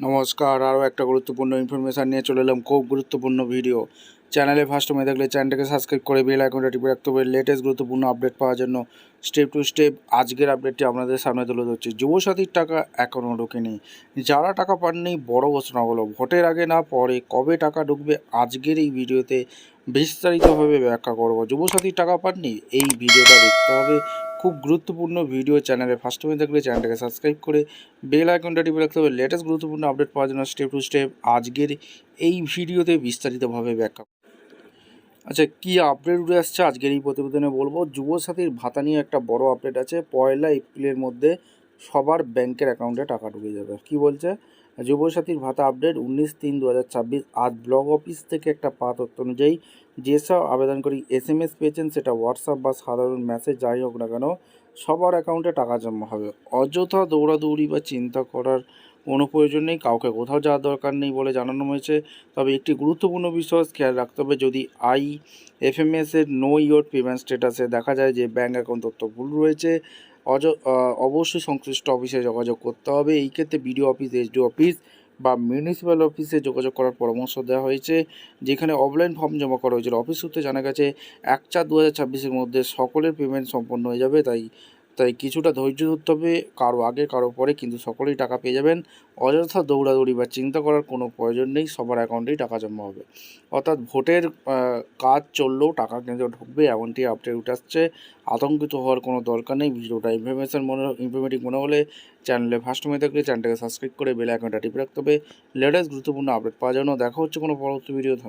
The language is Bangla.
নমস্কার, আরও একটা গুরুত্বপূর্ণ ইনফরমেশান নিয়ে চলে এলাম। খুব গুরুত্বপূর্ণ ভিডিও। চ্যানেলে ফার্স্ট টাইম দেখলে চ্যানেলটাকে সাবস্ক্রাইব করে বেল আইকনটা টিপে রাখতে হবে লেটেস্ট গুরুত্বপূর্ণ আপডেট পাওয়ার জন্য। স্টেপ টু স্টেপ আজকের আপডেটটি আপনাদের সামনে তুলে ধরছি। যুবসাথীর টাকা এখনও ঢোকেনি। যারা টাকা পাননি বড় ঘোষণা হলো, ভোটের আগে না পরে কবে টাকা ঢুকবে আজকের এই ভিডিওতে বিস্তারিতভাবে ব্যাখ্যা করব। যুবসাথীর টাকা পাননি, এই ভিডিওটা দেখতে হবে। খুব গুরুত্বপূর্ণ ভিডিও। চ্যানেলে ফার্স্ট টাইম দেখলে চ্যানেলটাকে সাবস্ক্রাইব করে বেল আইকনটা টিপে রাখতে হবে লেটেস্ট গুরুত্বপূর্ণ আপডেট পাওয়ার জন্য। স্টেপ টু স্টেপ আজকের এই ভিডিওতে বিস্তারিতভাবে ব্যাখ্যা। আচ্ছা, কী আপডেট উঠে আসছে আজকের এই প্রতিবেদনে বলবো। যুবসাথীর ভাতা নিয়ে একটা বড় আপডেট আছে। 1 এপ্রিলের মধ্যে সবার ব্যাংকের অ্যাকাউন্টে টাকা ঢুকে যাবে। কি বলছে? যুবসাথীর ভাতা আপডেট 19/3/2026। আজ ব্লক অফিস থেকে একটা তথ্য অনুযায়ী যেসব আবেদনকারী SMS পেয়েছেন, সেটা হোয়াটসঅ্যাপ বা সাধারণ মেসেজ যাই হোক না কেন, সবার অ্যাকাউন্টে টাকা জমা হবে। অযথা দৌড়াদৌড়ি বা চিন্তা করার কোনো প্রয়োজন নেই, কাউকে কোথাও যাওয়ার দরকার নেই বলে জানানো হয়েছে। তবে একটি গুরুত্বপূর্ণ বিষয় খেয়াল রাখতে হবে, যদি IFMS এর নো ইয়োর পেমেন্ট স্ট্যাটাসে দেখা যায় যে ব্যাঙ্ক অ্যাকাউন্ট তথ্য ভুল রয়েছে, অবশ্যই সংশ্লিষ্ট অফিসে যোগাযোগ করতে হবে। এই ক্ষেত্রে BDO অফিস, SDO অফিস বা মিউনিসিপ্যাল অফিসে যোগাযোগ করার পরামর্শ দেওয়া হয়েছে। যেখানে অফলাইন ফর্ম জমা করা হয়েছিল, অফিস সূত্রে জানা গেছে 1/4/2026-এর মধ্যে সকলের পেমেন্ট সম্পন্ন হয়ে যাবে। তাই কিছুটা ধৈর্য ধরতে হবে, কারো আগে কারো পরে, কিন্তু সকলেই টাকা পেয়ে যাবেন। অযথা দৌড়াদৌড়ি বা চিন্তা করার কোনো প্রয়োজন নেই, সবার অ্যাকাউন্টেই টাকা জমা হবে। অর্থাৎ ভোটের কাজ চললেও টাকা কিন্তু ঢুকবে, এমনটি আপডেট উঠে আসছে। আতঙ্কিত হওয়ার কোনো দরকার নেই। ভিডিওটা ইনফরমেটিভ মনে হলে চ্যানেলে ফার্স্ট টাইম থাকলে চ্যানেলটাকে সাবস্ক্রাইব করে বেল আইকনটা টিপে রাখতে হবে লেটেস্ট গুরুত্বপূর্ণ আপডেট পাওয়ার জন্য। দেখা হচ্ছে কোনো পরবর্তী ভিডিও। ধন্যবাদ।